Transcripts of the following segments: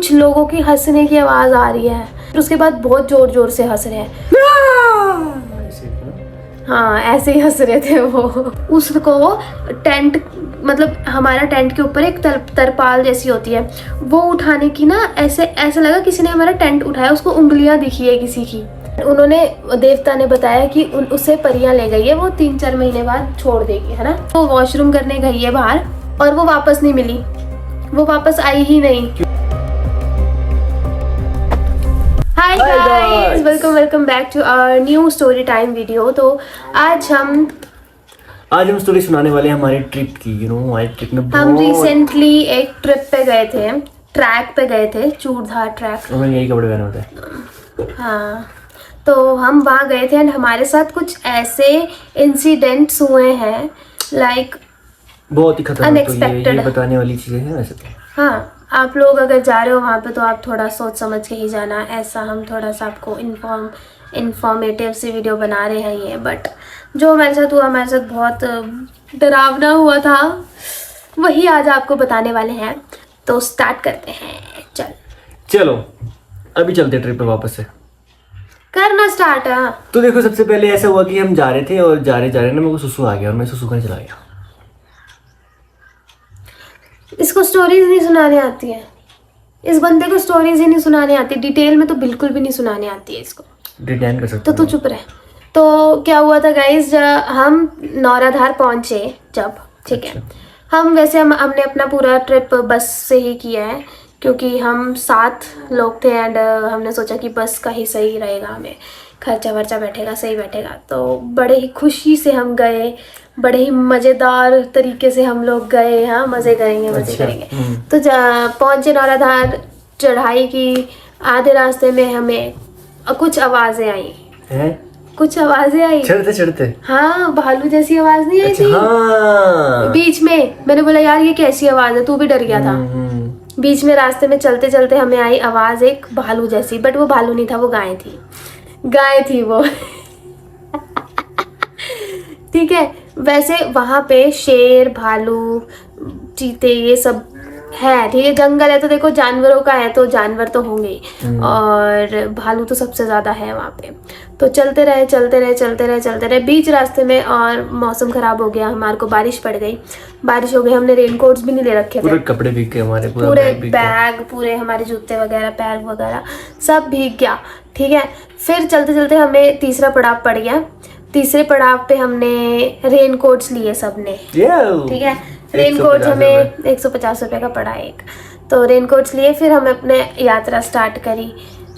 कुछ लोगों की हंसने की आवाज़ आ रही है, फिर उसके बाद बहुत ज़ोर ज़ोर से हंस रहे हैं। हाँ ऐसे ही हंस रहे थे वो। उसको टेंट, मतलब हमारा टेंट के ऊपर एक तरपाल जैसी होती है, वो उठाने की ना ऐसे लगा किसी ने हमारा टेंट उठाया, उसको उंगलियां दिखी है किसी की। उन्होंने, देवता ने बताया कि उसे परियां ले गई है, वो 3-4 महीने बाद छोड़ देगी, है ना। वो वॉशरूम करने गई है बाहर और वो वापस नहीं मिली, वो वापस आई ही नहीं। Hi guys, welcome back to our new story time video. तो आज हम स्टोरी सुनाने वाले हैं हमारी ट्रिप की। हमारी ट्रिप में हम रिसेंटली एक ट्रिप पे गए थे, ट्रैक पे गए थे, चूड़धार ट्रैक। यही कपड़े पहने होते हैं। हाँ, तो हम वहाँ गए थे एंड हमारे साथ कुछ ऐसे इंसिडेंट्स हुए हैं, लाइक बहुत ही खतरनाक। अनएक्सपेक्टेड, ये बताने वाली चीजें हैं वैसे तो। हाँ, आप लोग अगर जा रहे हो वहाँ पे तो आप थोड़ा सोच समझ के ही जाना। ऐसा हम थोड़ा सा आपको इंफॉर्मेटिव सी वीडियो बना रहे हैं ये, बट जो हमारे साथ हुआ, हमारे साथ बहुत डरावना हुआ था, वही आज आपको बताने वाले हैं। तो स्टार्ट करते हैं। चलो अभी चलते ट्रिप पे वापस से करना स्टार्ट है। तो देखो, सबसे पहले ऐसा हुआ कि हम जा रहे थे और जा रहे ना मेरे को सुसु आ गया और मैं सुसु करने चला गया। इसको स्टोरीज नहीं सुनाने आती है, इस बंदे को स्टोरीज ही नहीं सुनाने आती, डिटेल में तो बिल्कुल भी नहीं सुनाने आती है इसको। डिटेन कर सकते तो तू चुप रहे। तो क्या हुआ था गाइज, हम नौराधार पहुंचे जब, ठीक है। हमने अपना पूरा ट्रिप बस से ही किया है, क्योंकि हम 7 लोग थे एंड हमने सोचा कि बस का ही सही रहेगा, हमें खर्चा वर्चा बैठेगा, सही बैठेगा। तो बड़े ही खुशी से हम गए, बड़े ही मज़ेदार तरीके से हम लोग गए। हाँ, मज़े करेंगे। तो पहुँचे नौराधार, चढ़ाई की, आधे रास्ते में हमें कुछ आवाज़ें आई चढ़ते। हाँ, भालू जैसी आवाज़ नहीं आई थी? हाँ। बीच में मैंने बोला यार ये कैसी आवाज़ है, तू भी डर गया था। बीच में रास्ते में चलते चलते हमें आई आवाज़ एक भालू जैसी, बट वो भालू नहीं था, वो गाय थी वो। ठीक है। वैसे वहाँ पे शेर, भालू, चीते, ये सब है, ठीक है। जंगल है तो देखो, जानवरों का है तो जानवर तो होंगे ही, और भालू तो सबसे ज़्यादा है वहाँ पे। तो चलते रहे बीच रास्ते में, और मौसम ख़राब हो गया, हमारे को बारिश पड़ गई, बारिश हो गई। हमने रेनकोट्स भी नहीं ले रखे थे, पूरे कपड़े भीग गए हमारे, पूरे बैग, पूरे हमारे जूते वगैरह, पैर वगैरह सब भीग गया, ठीक है। फिर चलते हमें तीसरा पड़ाव पड़ गया। तीसरे पड़ाव पे हमने रेनकोट्स लिए सबने, ठीक है। रेनकोट हमें 150 रुपये का पड़ा एक, तो रेनकोट्स लिए। फिर हम अपने यात्रा स्टार्ट करी,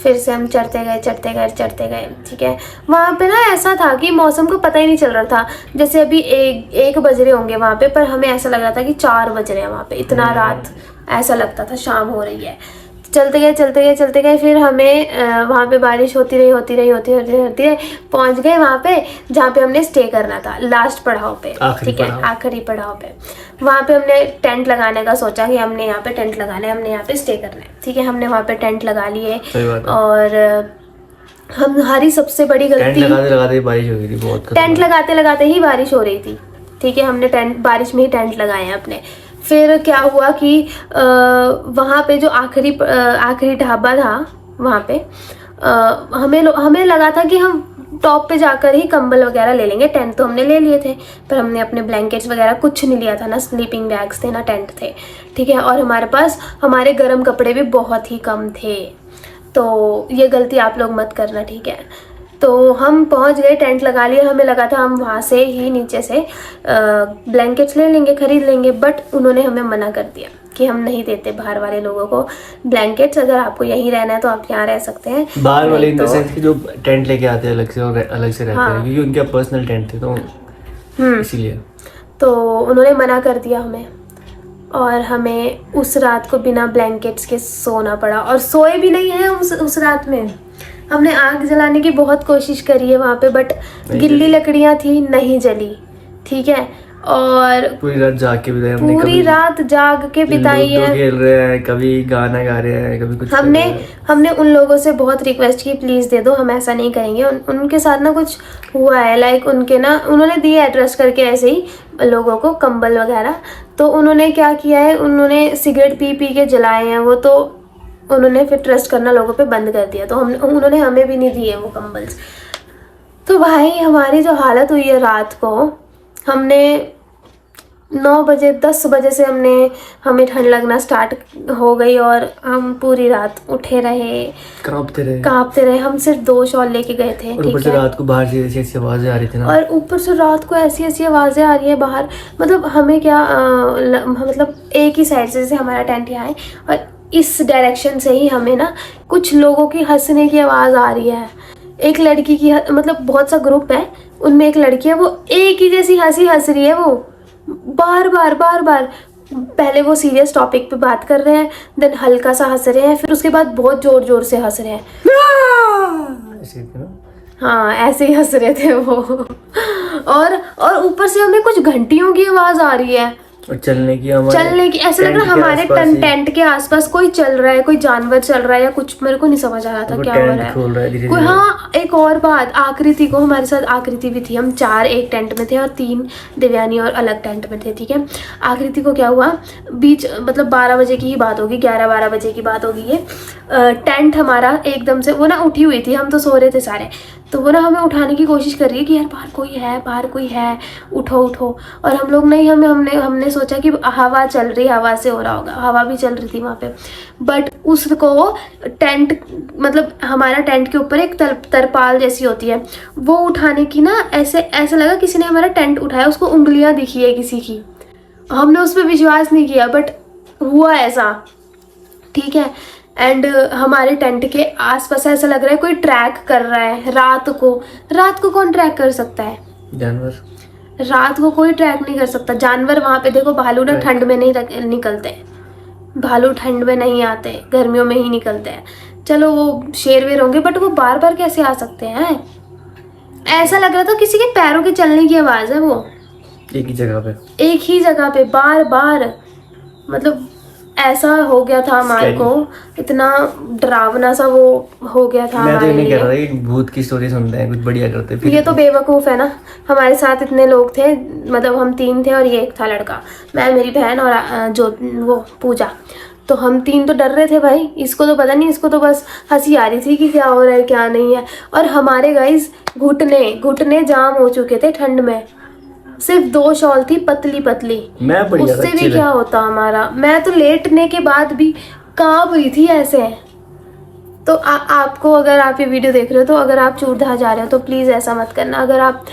फिर से हम चढ़ते गए, ठीक है। वहाँ पे ना ऐसा था कि मौसम को पता ही नहीं चल रहा था, जैसे अभी एक बज रहे होंगे वहाँ पे, पर हमें ऐसा लग रहा था कि 4 बज रहे हैं वहाँ पे, इतना रात ऐसा लगता था, शाम हो रही है। चलते गए। फिर हमें वहाँ पे बारिश होती रही, पहुँच गए वहाँ पे जहाँ पे हमने स्टे करना था, लास्ट पड़ाव पे, ठीक है, आखिरी पड़ाव पे। वहाँ पे हमने टेंट लगाने का सोचा कि हमने यहाँ पे टेंट लगाना है, हमने यहाँ पे स्टे करना है, ठीक है। हमने वहाँ पे टेंट लगा लिए, और हमारी सबसे बड़ी गलती, लगाते बारिश हो गई थी बहुत, टेंट लगाते ही बारिश हो रही थी, ठीक है। हमने बारिश में ही टेंट लगाए हैं अपने। फिर क्या हुआ कि वहाँ पे जो आखिरी ढाबा था, वहाँ पे हमें लगा था कि हम टॉप पे जाकर ही कंबल वगैरह ले लेंगे, टेंट तो हमने ले लिए थे, पर हमने अपने ब्लैंकेट्स वगैरह कुछ नहीं लिया था, ना स्लीपिंग बैग्स थे ना टेंट थे, ठीक है। और हमारे पास हमारे गर्म कपड़े भी बहुत ही कम थे, तो ये गलती आप लोग मत करना, ठीक है। तो हम पहुंच गए, टेंट लगा लिया, हमें लगा था हम वहाँ से ही नीचे से ब्लैंकेट्स ले लेंगे, खरीद लेंगे, बट उन्होंने हमें मना कर दिया कि हम नहीं देते बाहर वाले लोगों को ब्लैंकेट्स, अगर आपको यहीं रहना है तो आप यहाँ रह सकते हैं। बाहर वाले इन द सेंस कि जो टेंट लेके आते हैं अलग से और अलग से रहते हैं, क्योंकि उनके पर्सनल टेंट थे, तो इसीलिए तो उन्होंने मना कर दिया हमें, और हमें उस रात को बिना ब्लैंकेट्स के सोना पड़ा, और सोए भी नहीं है उस रात में। हमने आग जलाने की बहुत कोशिश करी है वहाँ पे, बट गिल्ली लकड़ियाँ थी, नहीं जली, ठीक है। और पूरी रात जाग के बिताई है, खेल रहे हैं, कभी गाना गा रहे हैं, कभी कुछ। हमने उन लोगों से बहुत रिक्वेस्ट की, प्लीज़ दे दो, हम ऐसा नहीं करेंगे। उनके साथ ना कुछ हुआ है, लाइक उन्होंने दिए एड्रेस करके ऐसे ही लोगों को कंबल वगैरह, तो उन्होंने क्या किया है, उन्होंने सिगरेट पी के जलाए हैं वो, तो उन्होंने फिर ट्रस्ट करना लोगों पे बंद कर दिया, तो उन्होंने हमें भी नहीं दिए वो कंबल। तो भाई हमारी जो हालत हुई है रात को, हमने 9 बजे 10 बजे से हमें ठंड लगना स्टार्ट हो गई और हम पूरी रात उठे रहे, कांपते रहे। हम सिर्फ 2 शॉल लेके गए थे। और ऊपर से रात को बाहर से ऐसी आवाजें आ रही थी ना, और ऊपर से रात को ऐसी ऐसी आवाज़ें आ रही है बाहर। मतलब हमें क्या मतलब एक ही साइड से, जैसे हमारा टेंट यहाँ है और इस डायरेक्शन से ही हमें ना कुछ लोगों की हंसने की आवाज़ आ रही है। एक लड़की की मतलब बहुत सा ग्रुप है, उनमें एक लड़की है, वो एक ही जैसी हंसी हंस रही है, वो बार बार। पहले वो सीरियस टॉपिक पे बात कर रहे हैं, देन हल्का सा हंस रहे हैं, फिर उसके बाद बहुत जोर जोर से हंस रहे हैं। हाँ ऐसे ही हंस रहे थे वो। और ऊपर से हमें कुछ घंटियों की आवाज आ रही है और चलने की ऐसा लग रहा है हमारे टेंट के आसपास कोई चल रहा है, कोई जानवर चल रहा है या कुछ, मेरे को नहीं समझ आ रहा था क्या हो रहा है। कोई, हाँ एक और बात, आकृति को, हमारे साथ आकृति भी थी, हम 4 एक टेंट में थे और 3 दिव्यानी और अलग टेंट में थे, ठीक है। आकृति को क्या हुआ, बीच मतलब 12 बजे की ही बात होगी, 11-12 बजे की बात होगी ये। टेंट हमारा एकदम से, वो ना उठी हुई थी, हम तो सो रहे थे सारे, तो वो ना हमें उठाने की कोशिश कर रही है कि यार बाहर कोई है, उठो। और हम लोग नहीं, हमने सोचा कि हवा चल रही, हवा से हो रहा होगा, हवा भी चल रही थी वहाँ पे। बट उसको टेंट, मतलब हमारा टेंट के ऊपर एक तरपाल जैसी होती है, वो उठाने की ना ऐसा लगा किसी ने हमारा टेंट उठाया, उसको उंगलियां दिखी है किसी की। हमने उस पर विश्वास नहीं किया, बट हुआ ऐसा, ठीक है। एंड हमारे टेंट के आसपास ऐसा लग रहा है कोई ट्रैक कर रहा है रात को कौन ट्रैक कर सकता है? जानवर। रात को कोई ट्रैक नहीं कर सकता। जानवर वहाँ पे देखो, भालू ना ठंड में नहीं निकलते, भालू ठंड में नहीं आते, गर्मियों में ही निकलते हैं। चलो वो शेर वेर होंगे, बट वो बार बार कैसे आ सकते हैं? ऐसा लग रहा था किसी के पैरों के चलने की आवाज है, वो एक ही जगह पे बार बार। मतलब ऐसा हो गया था हमारे को, इतना डरावना सा वो हो गया था। मैं तो ये नहीं कह रहा था, भूत की स्टोरी सुनते हैं, कुछ बढ़िया करते हैं। ये तो बेवकूफ़ है ना। हमारे साथ इतने लोग थे, मतलब हम 3 थे और ये एक था लड़का, मैं, मेरी बहन और जो वो पूजा। तो हम 3 तो डर रहे थे भाई, इसको तो पता नहीं, इसको तो बस हंसी आ रही थी कि क्या हो रहा है क्या नहीं है। और हमारे गाइस घुटने जाम हो चुके थे ठंड में। सिर्फ 2 शॉल थी पतली, उससे भी क्या होता हमारा। मैं तो लेटने के बाद भी कांप रही थी ऐसे। तो आपको, अगर आप ये वीडियो देख रहे हो, तो अगर आप चूड़धार जा रहे हो तो प्लीज़ ऐसा मत करना। अगर आप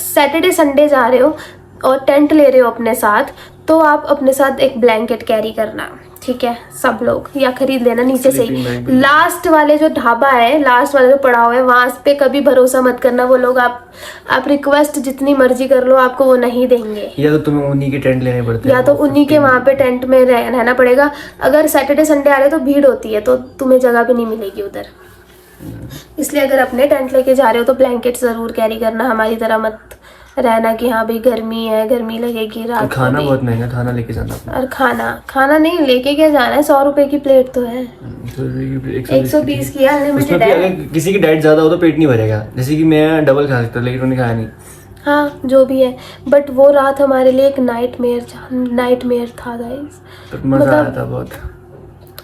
सैटरडे संडे जा रहे हो और टेंट ले रहे हो अपने साथ, तो आप अपने साथ एक ब्लैंकेट कैरी करना, ठीक है, सब लोग, या खरीद लेना नीचे से ही। लास्ट वाले जो ढाबा है, लास्ट वाला जो पड़ाव है, वहाँ पे कभी भरोसा मत करना। वो लोग आप रिक्वेस्ट जितनी मर्जी कर लो, आपको वो नहीं देंगे। या तो तुम्हें उन्हीं के टेंट लेने पड़ते हैं, या तो उन्हीं के वहाँ पे टेंट में रहना पड़ेगा। अगर सैटरडे संडे आ रहे तो भीड़ होती है, तो तुम्हें जगह भी नहीं मिलेगी उधर। इसलिए अगर अपने टेंट लेके जा रहे हो तो ब्लैंकेट ज़रूर कैरी करना, हमारी तरह मत रहना कि हाँ भाई गर्मी है, गर्मी लगेगी रात को। खाना बहुत महंगा, खाना लेके जाना। और खाना नहीं लेके क्या जाना है, 100 रुपए की प्लेट तो है, 120 की अनलिमिटेड है। अगर किसी की डाइट ज्यादा हो तो पेट नहीं भरेगा, जैसे कि मैं डबल खा सकता, लेकिन उन्होंने खाया नहीं। हाँ जो भी है, बट वो रात हमारे लिए एक नाइटमेयर था गाइस। मजा आया था बहुत,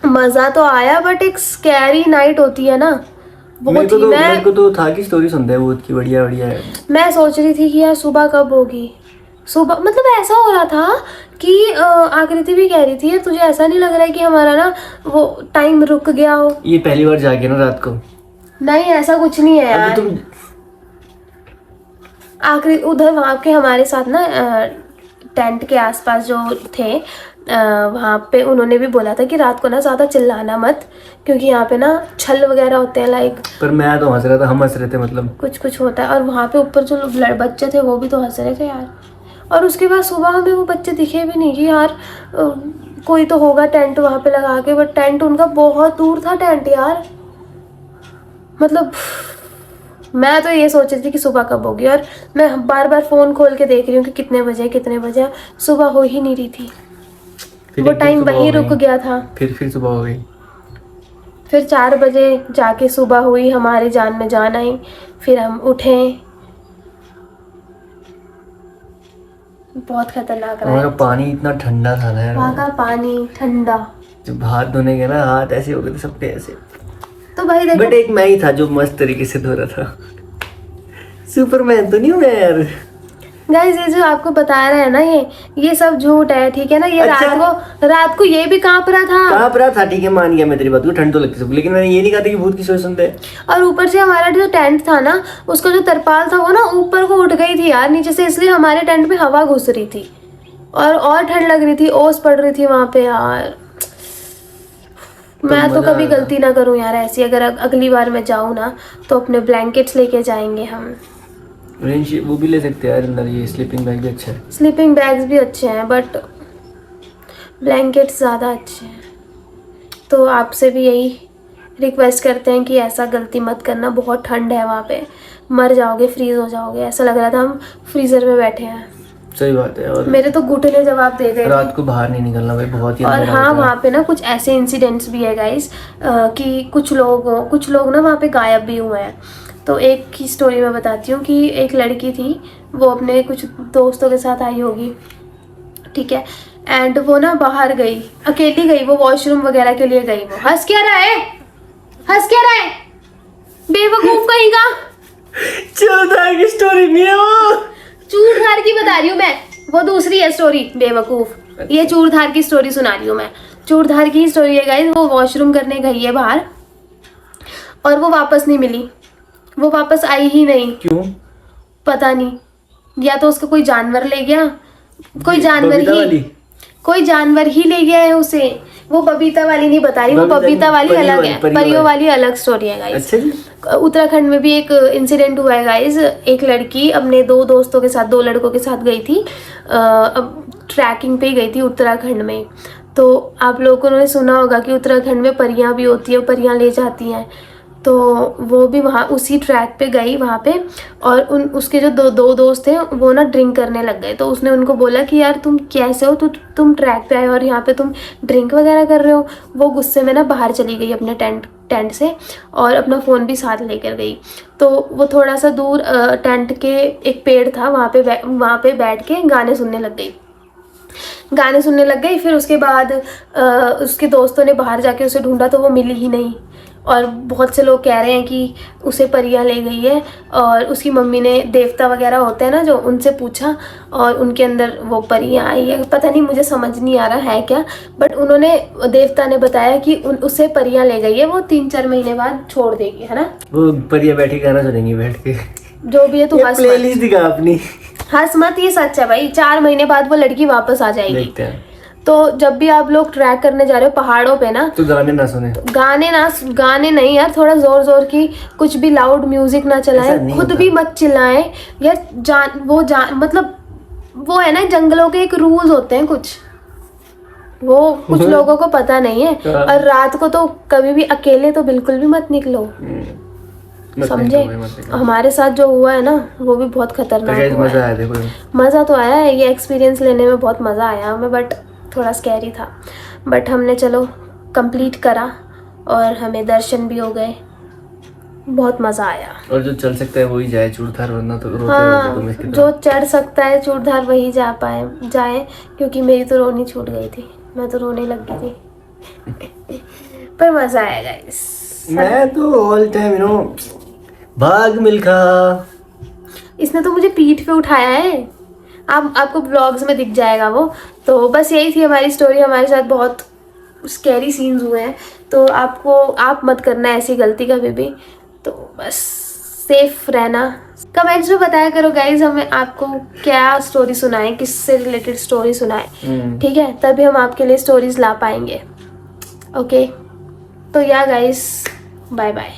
मजा तो आया, बट एक स्कैरी नाइट होती है ना, मेरे को तो था कि स्टोरी सुनते हैं बहुत की, बढ़िया है। मैं सोच रही थी कि यार सुबह कब होगी, सुबह, मतलब ऐसा हो रहा था कि आकृति भी कह रही थी यार तुझे ऐसा नहीं लग रहा है कि हमारा ना वो टाइम रुक गया हो? ये पहली बार जाके ना रात को। नहीं ऐसा कुछ नहीं है यार। आकृति उधर वहाँ के हमारे साथ ना टेंट के आसपास जो थे, वहाँ पे उन्होंने भी बोला था कि रात को ना ज़्यादा चिल्लाना मत, क्योंकि यहाँ पे ना छल वगैरह होते हैं लाइक। पर मैं तो हंस रहा था, हम हंस रहे थे, मतलब कुछ होता है। और वहाँ पे ऊपर जो बच्चे थे वो भी तो हंस रहे थे यार। और उसके बाद सुबह हमें वो बच्चे दिखे भी नहीं कि यार कोई तो होगा टेंट वहाँ पे लगा के, बट टेंट उनका बहुत दूर था टेंट यार। मतलब मैं तो ये सोच रही थी कि सुबह कब होगी, और मैं बार बार फ़ोन खोल के देख रही हूँ कि कितने बजे, सुबह हो ही नहीं रही थी। वो टाइम वहीं रुक गया था। फिर सुबह हो गई, फिर 4 बजे जाके सुबह हुई, हमारी जान में जान आई। फिर हम उठे, बहुत खतरनाक रहा। वहाँ का पानी इतना ठंडा था ना यार, वहाँ का पानी ठंडा, जब हाथ धोने गए ना, हाथ ऐसे हो गए थे सबके ऐसे। तो भाई देखो, बट एक मैं ही था जो मस्त तरीके से धो रहा था। सुपरमैन तो नहीं हूँ मैं यार। गाइस ये जो आपको बता रहा है ना, ये सब झूठ है, ठीक है ना। ये अच्छा। रात को ये भी कांप रहा था। ठीक है, मान गया मैं तेरी बात को, ठंड तो लगती सबको, लेकिन मैंने ये नहीं कहा था कि भूत की सोच सुनते हैं। और ऊपर से हमारा जो टेंट था ना, उसका जो तरपाल था वो ना ऊपर को उठ गई थी यार नीचे से, इसलिए हमारे टेंट में हवा घुस रही थी और ठंड लग रही थी, ओस पड़ रही थी वहां पे यार। मैं तो कभी गलती ना करूं यार ऐसी। अगर अगली बार मैं जाऊं ना तो अपने ब्लैंकेट्स लेके जाएंगे हम। वो भी ले सकते हैं यार अंदर, ये स्लीपिंग बैग भी अच्छा है। स्लीपिंग बैग्स भी अच्छे हैं बट ब्लैंकेट्स ज़्यादा अच्छे हैं। तो आपसे भी यही रिक्वेस्ट करते हैं कि ऐसा गलती मत करना। बहुत ठंड है वहाँ पे, मर जाओगे, फ्रीज हो जाओगे। ऐसा लग रहा था हम फ्रीजर में बैठे हैं। सही बात है। और मेरे तो घुटने जवाब दे गए। रात को बाहर नहीं निकलना भाई, बहुत ही और अंधेरा हाँ, होता है। वहाँ पे ना कुछ ऐसे इंसिडेंट्स भी है गाइस कि कुछ लोग ना वहाँ पे गायब भी हुए हैं। तो एक की स्टोरी मैं बताती हूँ कि एक लड़की थी, वो अपने कुछ दोस्तों के साथ आई होगी, ठीक है। एंड वो ना बाहर गई, अकेली गई, वो वॉशरूम वगैरह के लिए गई। वो हंस क्या रहा है बेवकूफ कहीं का। चौधार की स्टोरी नहीं है वो, चूड़धार की बता रही हूँ मैं, वो दूसरी है स्टोरी बेवकूफ। ये चूड़धार की स्टोरी सुना रही हूँ मैं। चूड़धार की स्टोरी है गाइस। वो वॉशरूम करने गई है बाहर और वो वापस नहीं मिली, वो वापस आई ही नहीं। क्यों पता नहीं, या तो उसका कोई जानवर ले गया, कोई जानवर ही ले गया है उसे। वो बबीता वाली नहीं बता रही, वो बबीता वाली अलग है, परियों वाली अलग स्टोरी है गाइस। अच्छा। उत्तराखंड में भी एक इंसिडेंट हुआ है गाइस। एक लड़की अपने दो दोस्तों के साथ, दो लड़कों के साथ गई थी, ट्रैकिंग पे गई थी उत्तराखंड में। तो आप लोगों ने सुना होगा कि उत्तराखंड में परियां भी होती है, परियां ले जाती हैं। तो वो भी वहाँ उसी ट्रैक पे गई वहाँ पे, और उसके जो दो दोस्त थे वो ना ड्रिंक करने लग गए। तो उसने उनको बोला कि यार तुम कैसे हो, तुम ट्रैक पे आए और यहाँ पे तुम ड्रिंक वगैरह कर रहे हो। वो गुस्से में ना बाहर चली गई अपने टेंट से और अपना फ़ोन भी साथ लेकर गई। तो वो थोड़ा सा दूर टेंट के एक पेड़ था, वहाँ पे बैठ के गाने सुनने लग गई। फिर उसके बाद उसके दोस्तों ने बाहर जाके उसे ढूंढा तो वो मिली ही नहीं। और बहुत से लोग कह रहे हैं कि उसे परियां ले गई है। और उसकी मम्मी ने, देवता वगैरह होते हैं ना जो, उनसे पूछा और उनके अंदर वो परियां आई है। पता नहीं, मुझे समझ नहीं आ रहा है क्या, बट देवता ने बताया कि उसे परियां ले गई है, वो 3-4 महीने बाद छोड़ देगी, है ना। वो परियां बैठी गाना सुनेंगी बैठ के, जो भी है। तू प्लेलिस्ट दिखा अपनी, हंस मत, ये सच है भाई। 4 महीने बाद वो लड़की वापस आ जाएगी। देखते हैं। तो जब भी आप लोग ट्रैक करने जा रहे हो पहाड़ों पे ना, तो गाने ना सुने। गाने नहीं यार, थोड़ा जोर की, कुछ भी लाउड म्यूजिक ना चलाएं, खुद भी मत चिल्लाएं यार। मतलब वो है ना, जंगलों के एक रूल्स होते हैं कुछ कुछ लोगों को पता नहीं है। और रात को तो कभी भी अकेले तो बिल्कुल भी मत निकलो, समझे। हमारे साथ जो हुआ है ना वो भी बहुत खतरनाक हुआ है। मज़ा तो आया है, ये एक्सपीरियंस लेने में बहुत मज़ा आया हमें, बट थोड़ा स्कैरी था। बट हमने चलो कंप्लीट करा और हमें दर्शन भी हो गए, बहुत मज़ा आया। और जो चल सकता है वही जाए चूड़धार, वरना तो हाँ, जो चढ़ सकता है चूड़धार वही जाए, क्योंकि मेरी तो रोनी छूट गई थी, मैं तो रोने लग गई थी। पर मज़ा आया गाइस। मैं तो ऑल टाइम भाग मिल्खा, इसने तो मुझे पीठ पे उठाया है। आपको ब्लॉग्स में दिख जाएगा वो। तो बस यही थी हमारी स्टोरी। हमारे साथ बहुत स्कैरी सीन्स हुए हैं, तो आप मत करना ऐसी गलती कभी भी। तो बस सेफ रहना। कमेंट्स में बताया करो गाइज, हमें आपको क्या स्टोरी सुनाएं, किससे रिलेटेड स्टोरी सुनाएं, ठीक है। तभी हम आपके लिए स्टोरीज ला पाएंगे। ओके, तो या गाइज, बाय बाय।